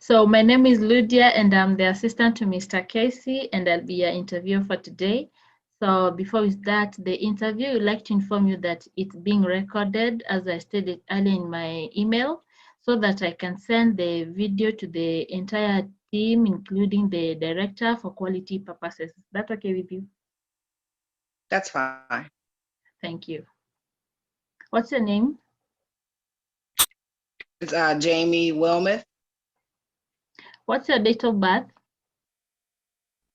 So my name is Lydia and I'm the assistant to Mr. Casey and I'll be your interviewer for today. So before we start the interview, I'd like to inform you that it's being recorded as I stated earlier in my email so that I can send the video to the entire team, including the director for quality purposes. Is that okay with you? That's fine. Thank you. What's your name? It's Jamie Wilmoth, What's your date of birth?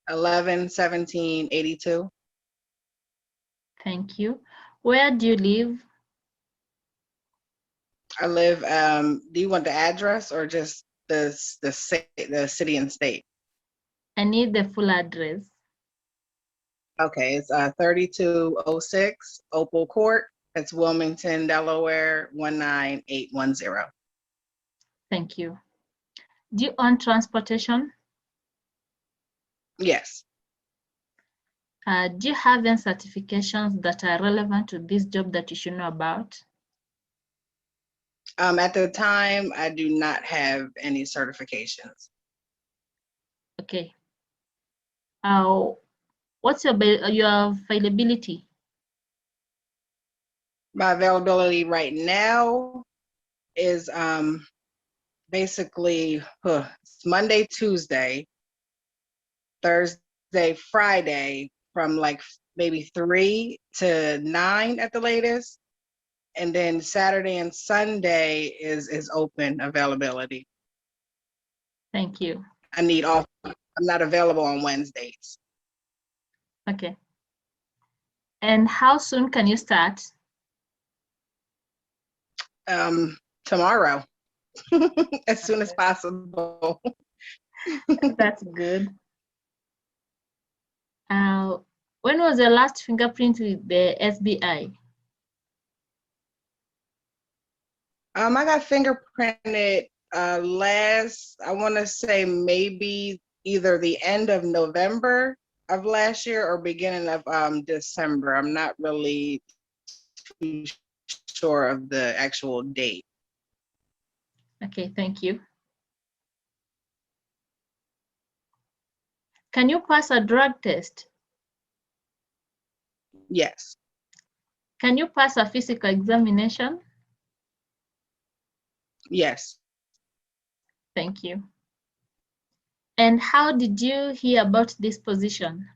11/17/82. Thank you. Where do you live? I live. Do you want the address or just the city and state? I need the full address. Okay, it's 3206 Opal Court. It's Wilmington, Delaware 19810. Thank you. Do you own transportation? Yes. Do you have any certifications that are relevant to this job that you should know about? At the time, I do not have any certifications. Okay. What's your availability? My availability right now is basically it's Monday, Tuesday, Thursday, Friday from like maybe 3 to 9 at the latest. And then Saturday and Sunday is open availability. Thank you. I need off. I'm not available on Wednesdays. Okay. And how soon can you start? Tomorrow, as soon as possible. That's good. When was your last fingerprint with the SBI? I got fingerprinted last, I want to say maybe either the end of November of last year or beginning of December. I'm not really too sure of the actual date. Okay, thank you. Can you pass a drug test? Yes. Can you pass a physical examination? Yes. Thank you. And how did you hear about this position?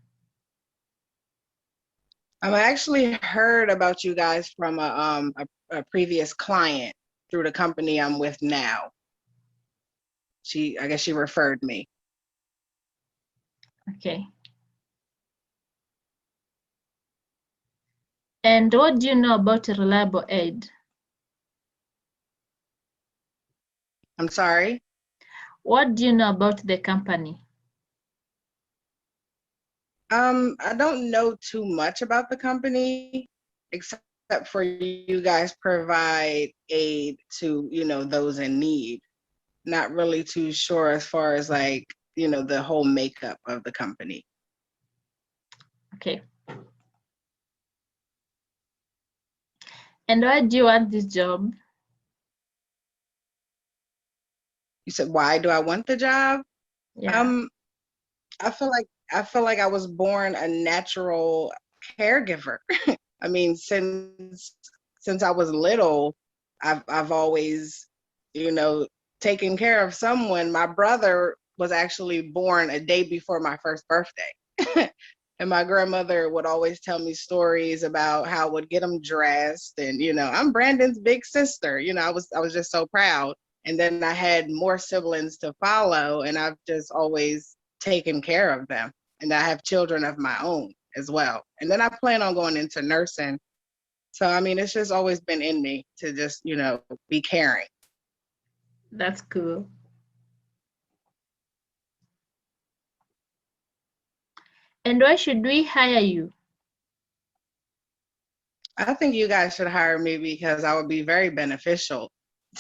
I actually heard about you guys from a previous client through the company I'm with now. I guess she referred me. Okay. And what do you know about a reliable aid? I'm sorry? What do you know about the company? I don't know too much about the company, except for you guys provide aid to, those in need. Not really too sure as far as like, the whole makeup of the company. Okay. And why do you want this job? You said, why do I want the job? Yeah. I feel like I was born a natural caregiver. I mean, since I was little, I've always, taken care of someone. My brother was actually born a day before my first birthday. And my grandmother would always tell me stories about how I would get him dressed. And, I'm Brandon's big sister. I was just so proud. And then I had more siblings to follow, and I've just always taken care of them. And I have children of my own as well. And then I plan on going into nursing. So, I mean, it's just always been in me to just, be caring. That's cool. And why should we hire you? I think you guys should hire me because I would be very beneficial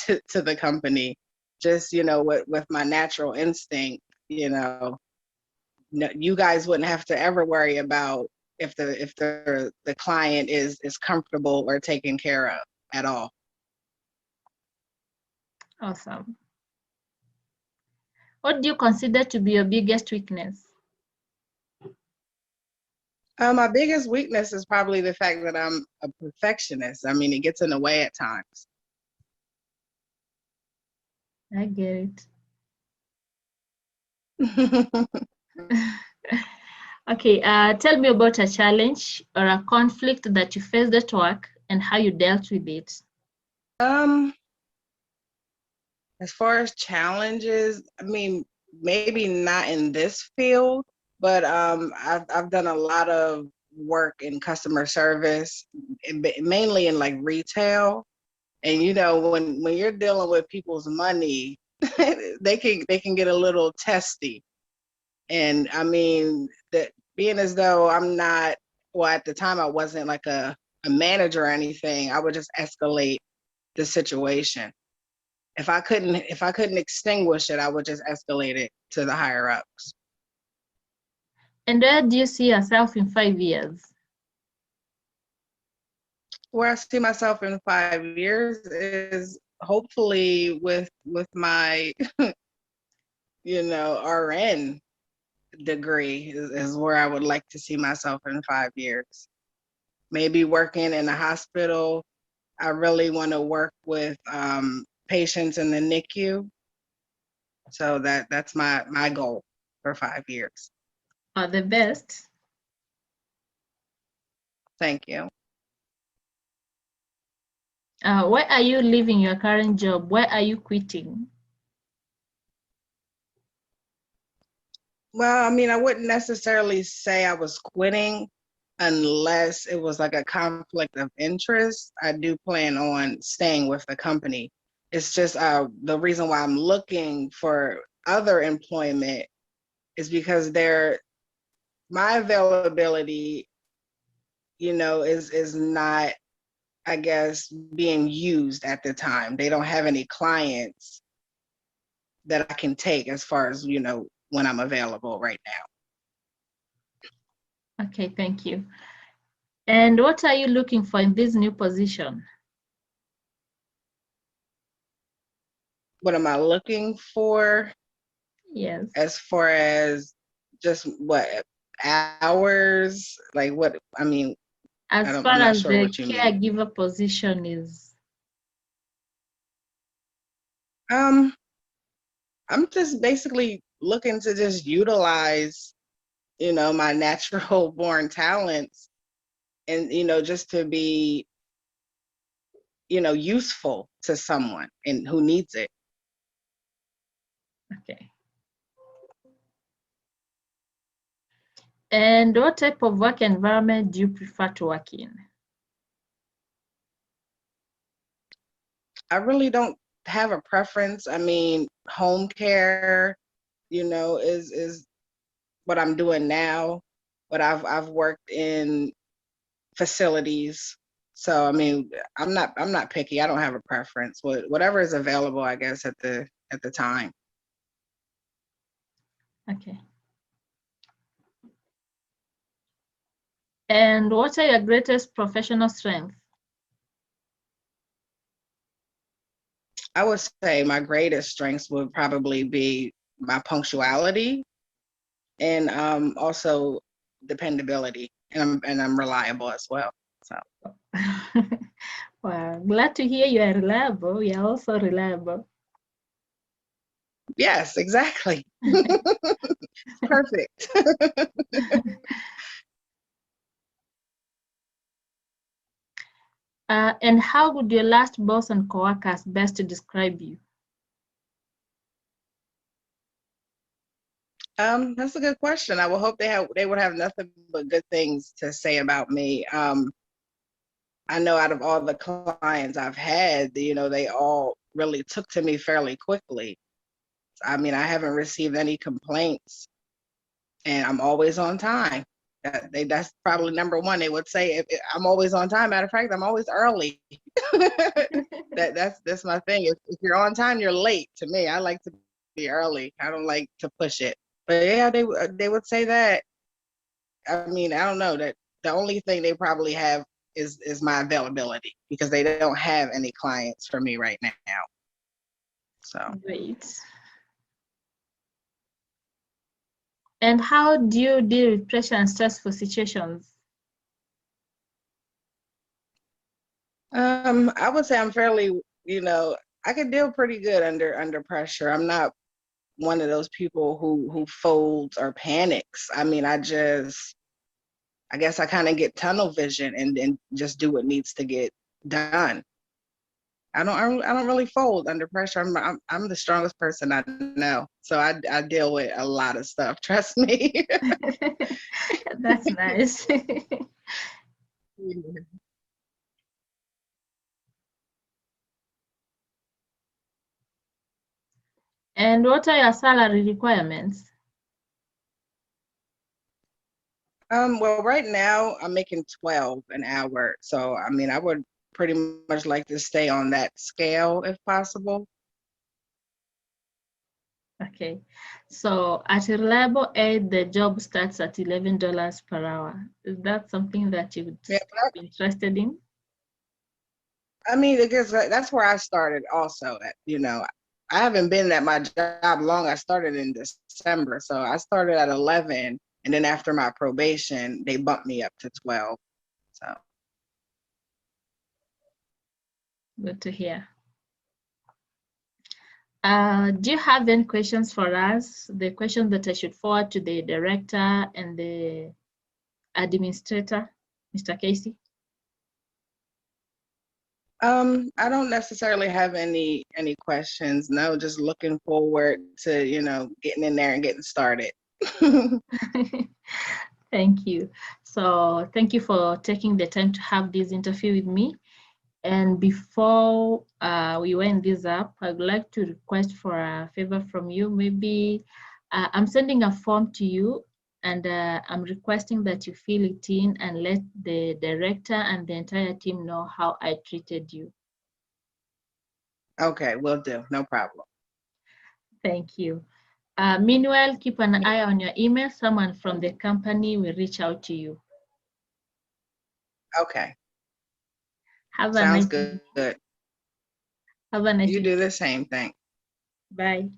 to the company. Just, with my natural instinct, you guys wouldn't have to ever worry about if the client is comfortable or taken care of at all. Awesome. What do you consider to be your biggest weakness? My biggest weakness is probably the fact that I'm a perfectionist. I mean, it gets in the way at times. I get it. Okay, tell me about a challenge or a conflict that you faced at work and how you dealt with it. Um, as far as challenges, I mean, maybe not in this field, but I've done a lot of work in customer service, mainly in like retail. And you know, when you're dealing with people's money, they can get a little testy. And I mean, that being as though I'm not, well, at the time I wasn't like a manager or anything, I would just escalate the situation. If I couldn't extinguish it, I would just escalate it to the higher ups. And where do you see yourself in 5 years? Where I see myself in 5 years is hopefully with my RN degree is where I would like to see myself in 5 years. Maybe working in a hospital. I really want to work with patients in the NICU. So that's my goal for 5 years. Or the best? Thank you. Why are you leaving your current job? Why are you quitting? Well, I mean, I wouldn't necessarily say I was quitting unless it was like a conflict of interest. I do plan on staying with the company. It's just the reason why I'm looking for other employment is because my availability, is not, I guess, being used at the time. They don't have any clients that I can take as far as, when I'm available right now. Okay, thank you. And what are you looking for in this new position? What am I looking for Yes. as far as just what hours? Like what, I mean, As far I'm not as sure the what you mean. caregiver position is, Um, I'm just basically looking to just utilize, my natural born talents and, just to be, useful to someone and who needs it. okay. And what type of work environment do you prefer to work in? I really don't have a preference. I mean, home care, is what I'm doing now, but I've worked in facilities. So I mean, I'm not picky. I don't have a preference. Whatever is available, I guess, at the time. Okay. And what are your greatest professional strengths? I would say my greatest strengths would probably be my punctuality and also dependability, and I'm reliable as well. So Well, glad to hear you are reliable. We are also reliable. yes, exactly. Perfect. And how would your last boss and coworkers best to describe you? That's a good question. I would hope they would have nothing but good things to say about me. I know out of all the clients I've had, they all really took to me fairly quickly. I mean, I haven't received any complaints, and I'm always on time. That's probably number one. They would say if I'm always on time. Matter of fact, I'm always early. That's my thing. If you're on time, you're late. To me, I like to be early. I don't like to push it. But yeah, they would say that. I mean, I don't know, that the only thing they probably have is my availability because they don't have any clients for me right now. So Great. And how do you deal with pressure and stressful situations? I would say I'm fairly, I can deal pretty good under pressure. I'm not one of those people who folds or panics. I mean, I guess I kind of get tunnel vision and just do what needs to get done. I don't really fold under pressure. I'm the strongest person I know, so I deal with a lot of stuff. Trust me. That's nice. And what are your salary requirements? Well, right now I'm making 12 an hour, so I mean, I would pretty much like to stay on that scale if possible. Okay, so at Reliable Aid, the job starts at $11 per hour. Is that something that you would Yeah, be interested in? I mean, because that's where I started also. I haven't been at my job long. I started in December. So I started at 11. And then after my probation, they bumped me up to 12. So, Good to hear. Do you have any questions for us? The questions that I should forward to the director and the administrator, Mr. Casey? I don't necessarily have any questions. No, just looking forward to, getting in there and getting started. Thank you. So thank you for taking the time to have this interview with me. And before we wind this up, I'd like to request for a favor from you. Maybe I'm sending a form to you, and I'm requesting that you fill it in and let the director and the entire team know how I treated you. Okay, will do. No problem. Thank you. Meanwhile, keep an eye on your email. Someone from the company will reach out to you. Okay, Have a sounds nice good. evening. Have a nice You evening. do the same thing. Bye.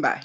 Bye.